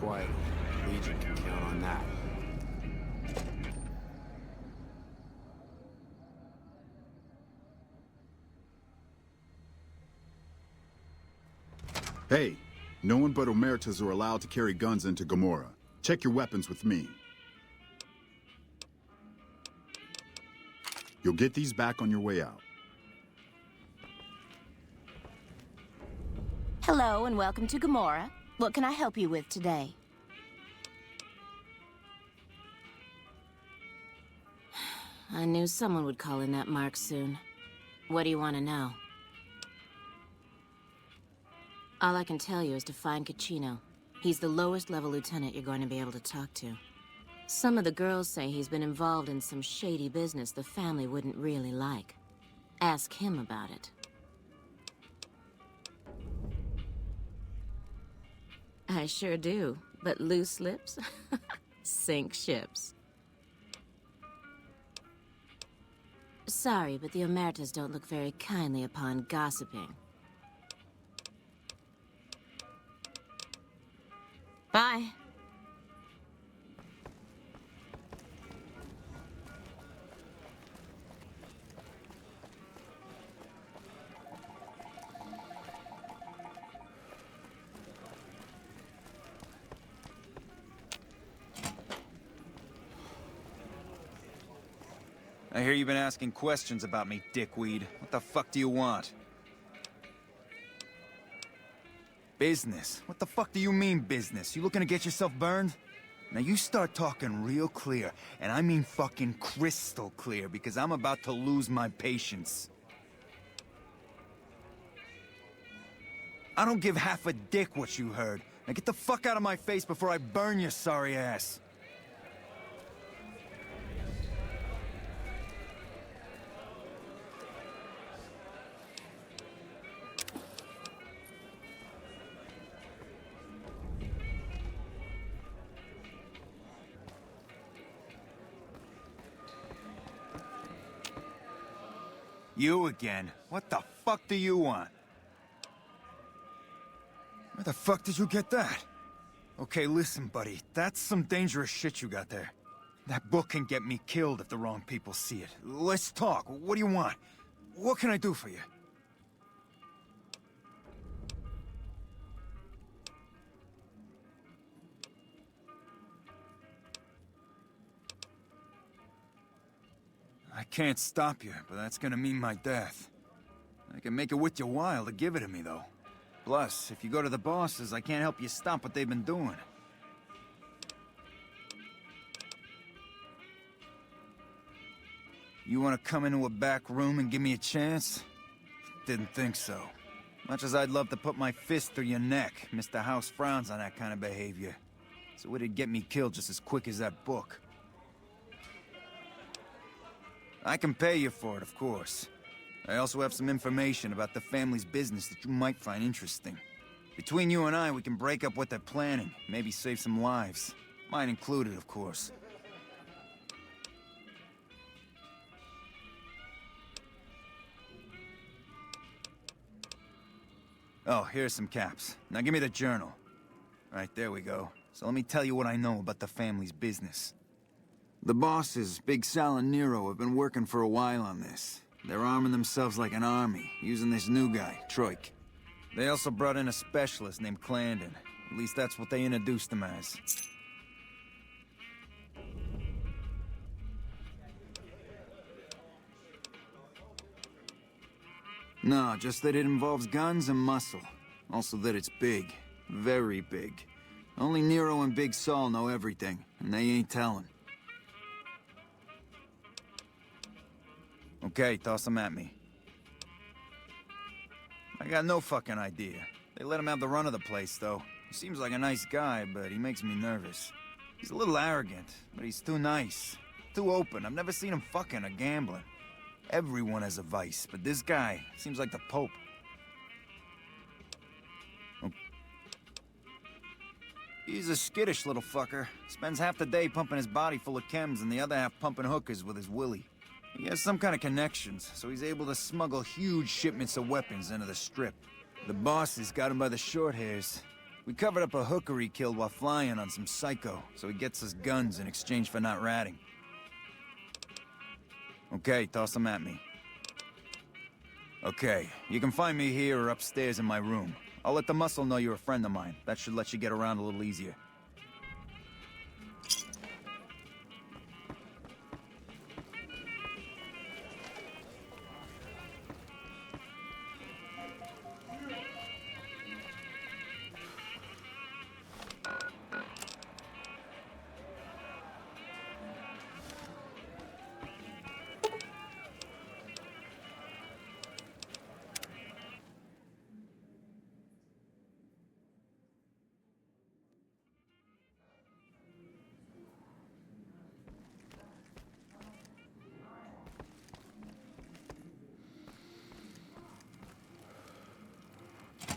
quiet. Legion can count on that. Hey, no one but Omertas are allowed to carry guns into Gomorrah. Check your weapons with me. You'll get these back on your way out. Hello and welcome to Gomorrah. What can I help you with today? I knew someone would call in that mark soon. What do you want to know? All I can tell you is to find Caccino. He's the lowest level lieutenant you're going to be able to talk to. Some of the girls say he's been involved in some shady business the family wouldn't really like. Ask him about it. I sure do, but loose lips sink ships. Sorry, but the Omertas don't look very kindly upon gossiping. Bye. I hear you've been asking questions about me, dickweed. What the fuck do you want? Business? What the fuck do you mean, business? You looking to get yourself burned? Now you start talking real clear, and I mean fucking crystal clear, because I'm about to lose my patience. I don't give half a dick what you heard. Now get the fuck out of my face before I burn your sorry ass. You again? What the fuck do you want? Where the fuck did you get that? Okay, listen, buddy. That's some dangerous shit you got there. That book can get me killed if the wrong people see it. Let's talk. What do you want? What can I do for you? I can't stop you, but that's gonna mean my death. I can make it worth your while to give it to me, though. Plus, if you go to the bosses, I can't help you stop what they've been doing. You wanna come into a back room and give me a chance? Didn't think so. Much as I'd love to put my fist through your neck, Mr. House frowns on that kind of behavior. So it'd get me killed just as quick as that book. I can pay you for it, of course. I also have some information about the family's business that you might find interesting. Between you and I, we can break up what they're planning, maybe save some lives. Mine included, of course. Oh, here's some caps. Now give me the journal. Right, there we go. So let me tell you what I know about the family's business. The bosses, Big Sal and Nero, have been working for a while on this. They're arming themselves like an army, using this new guy, Troik. They also brought in a specialist named Clandon. At least that's what they introduced him as. No, just that it involves guns and muscle. Also that it's big. Very big. Only Nero and Big Saul know everything, and they ain't telling. Okay, toss them at me. I got no fucking idea. They let him have the run of the place, though. He seems like a nice guy, but he makes me nervous. He's a little arrogant, but he's too nice. Too open. I've never seen him fucking or gambling. Everyone has a vice, but this guy seems like the Pope. Oh. He's a skittish little fucker. Spends half the day pumping his body full of chems and the other half pumping hookers with his willy. He has some kind of connections, so he's able to smuggle huge shipments of weapons into the Strip. The bosses got him by the short hairs. We covered up a hooker he killed while flying on some psycho, so he gets us guns in exchange for not ratting. Okay, toss them at me. Okay, you can find me here or upstairs in my room. I'll let the muscle know you're a friend of mine. That should let you get around a little easier.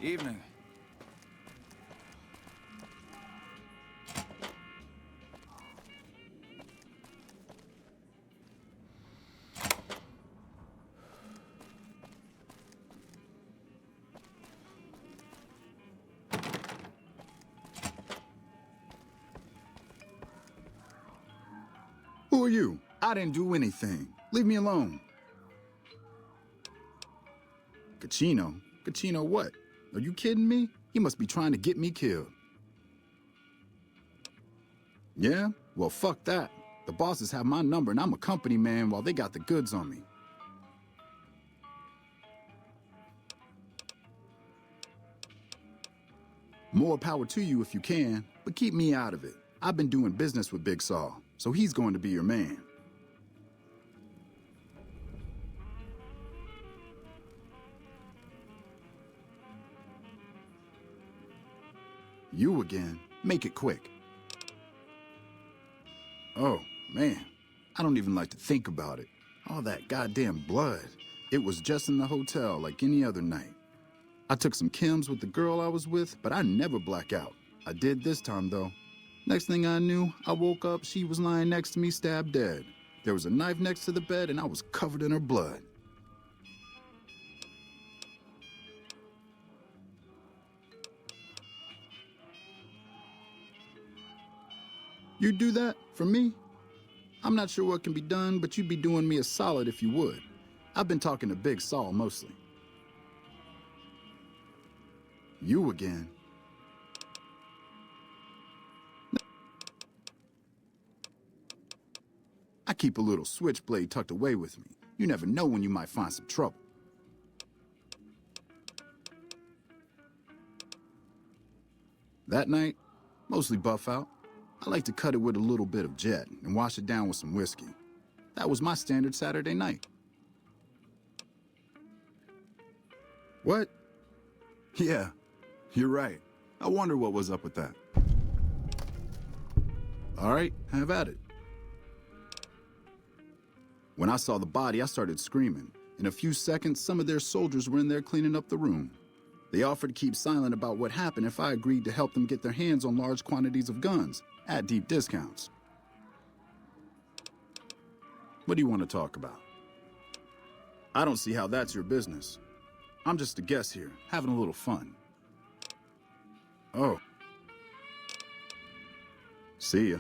Evening. Who are you? I didn't do anything. Leave me alone. Caccino? Caccino what? Are you kidding me? He must be trying to get me killed. Yeah? Well, fuck that. The bosses have my number and I'm a company man while they got the goods on me. More power to you if you can, but keep me out of it. I've been doing business with Big Saul, so he's going to be your man. You again. Make it quick. Oh, man. I don't even like to think about it. All that goddamn blood. It was just in the hotel like any other night. I took some chems with the girl I was with, but I never black out. I did this time, though. Next thing I knew, I woke up, she was lying next to me, stabbed dead. There was a knife next to the bed, and I was covered in her blood. You'd do that for me? I'm not sure what can be done, but you'd be doing me a solid if you would. I've been talking to Big Saul mostly. You again. I keep a little switchblade tucked away with me. You never know when you might find some trouble. That night, mostly buff out. I like to cut it with a little bit of jet and wash it down with some whiskey. That was my standard Saturday night. What? Yeah, you're right. I wonder what was up with that. All right, have at it. When I saw the body, I started screaming. In a few seconds, some of their soldiers were in there cleaning up the room. They offered to keep silent about what happened if I agreed to help them get their hands on large quantities of guns at deep discounts. What do you want to talk about? I don't see how that's your business. I'm just a guest here, having a little fun. Oh. See ya.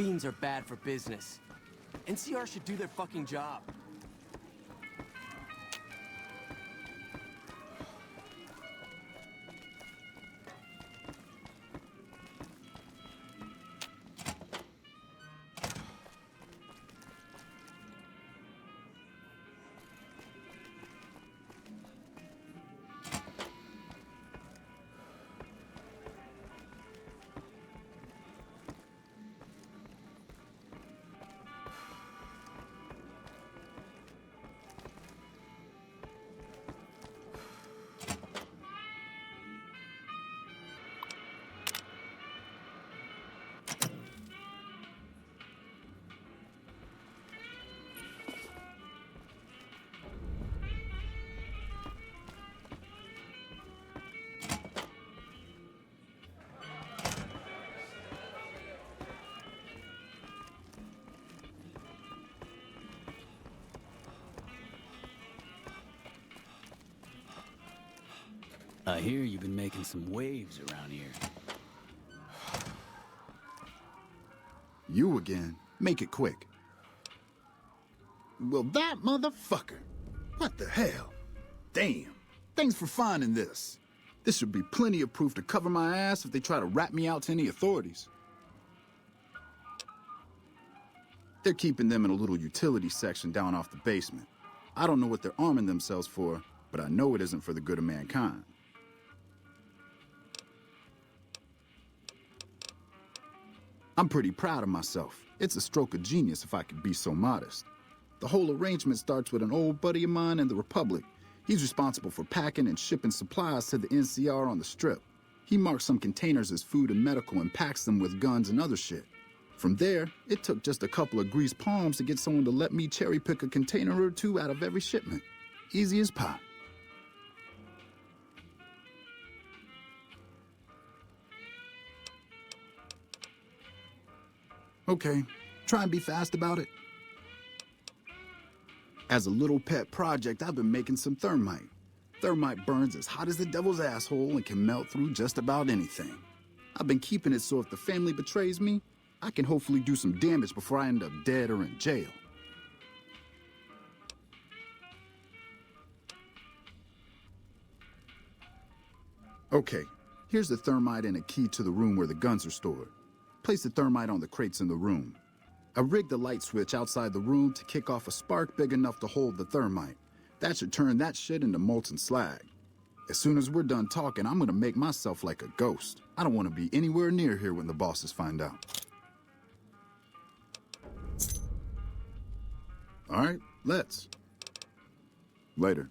Fiends are bad for business. NCR should do their fucking job. I hear you've been making some waves around here. You again. Make it quick. Well, that motherfucker. What the hell? Damn. Thanks for finding this. This should be plenty of proof to cover my ass if they try to rat me out to any authorities. They're keeping them in a little utility section down off the basement. I don't know what they're arming themselves for, but I know it isn't for the good of mankind. I'm pretty proud of myself. It's a stroke of genius if I could be so modest. The whole arrangement starts with an old buddy of mine in the Republic. He's responsible for packing and shipping supplies to the NCR on the Strip. He marks some containers as food and medical and packs them with guns and other shit. From there, it took just a couple of greased palms to get someone to let me cherry pick a container or two out of every shipment. Easy as pie. Okay, try and be fast about it. As a little pet project, I've been making some thermite. Thermite burns as hot as the devil's asshole and can melt through just about anything. I've been keeping it so if the family betrays me, I can hopefully do some damage before I end up dead or in jail. Okay, here's the thermite and a key to the room where the guns are stored. Place the thermite on the crates in the room. I rigged the light switch outside the room to kick off a spark big enough to hold the thermite. That should turn that shit into molten slag. As soon as we're done talking, I'm gonna make myself like a ghost. I don't want to be anywhere near here when the bosses find out. All right, let's. Later.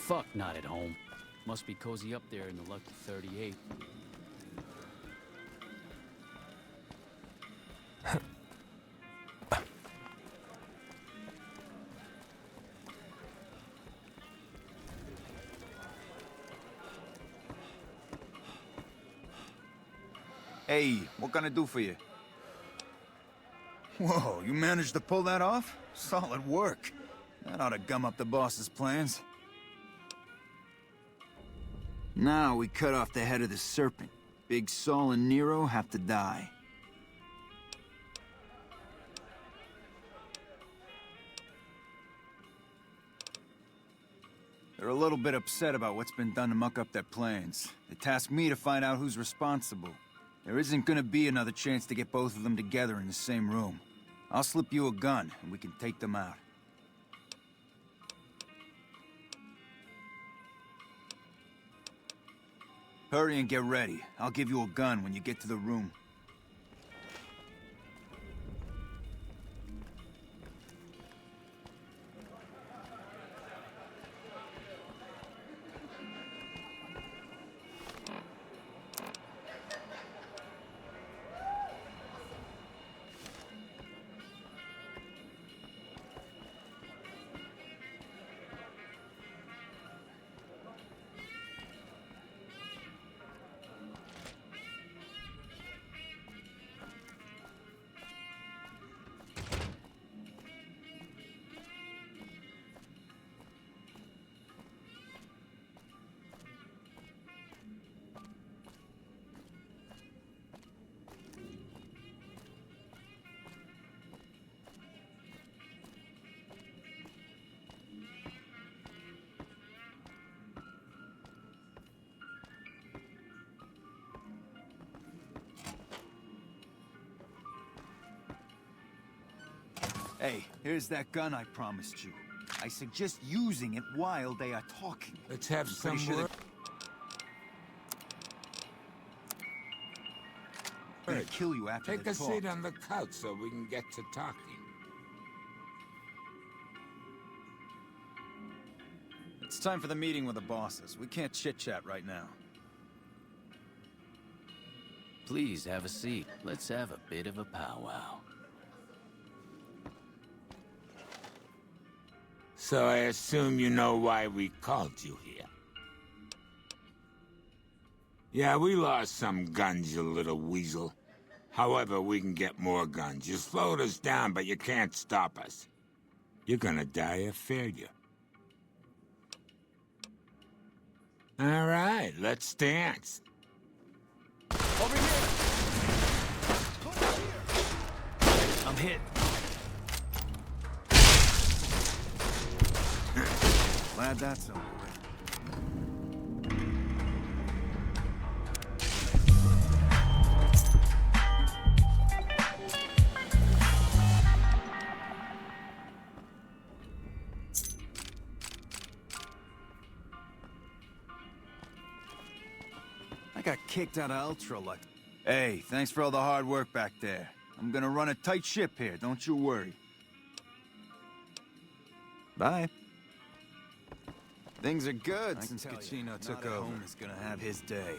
Fuck, not at home. Must be cozy up there in the lucky 38. Hey, what can I do for you? Whoa, you managed to pull that off? Solid work. That ought to gum up the boss's plans. Now we cut off the head of the serpent. Big Saul and Nero have to die. They're a little bit upset about what's been done to muck up their plans. They tasked me to find out who's responsible. There isn't gonna be another chance to get both of them together in the same room. I'll slip you a gun, and we can take them out. Hurry and get ready. I'll give you a gun when you get to the room. Hey, here's that gun I promised you. I suggest using it while they are talking. Let's have some sure more. They're gonna kill you after Take they a talk. seat on the couch so we can get to talking. It's time for the meeting with the bosses. We can't chit-chat right now. Please have a seat. Let's have a bit of a powwow. So I assume you know why we called you here. Yeah, we lost some guns, you little weasel. However, we can get more guns. You slowed us down, but you can't stop us. You're gonna die of failure. All right, let's dance. Over here! I'm hit. Glad that's over with. I got kicked out of Ultra like... Hey, thanks for all the hard work back there. I'm gonna run a tight ship here, don't you worry. Bye. Things are good since Kachino took over. Is gonna have his day.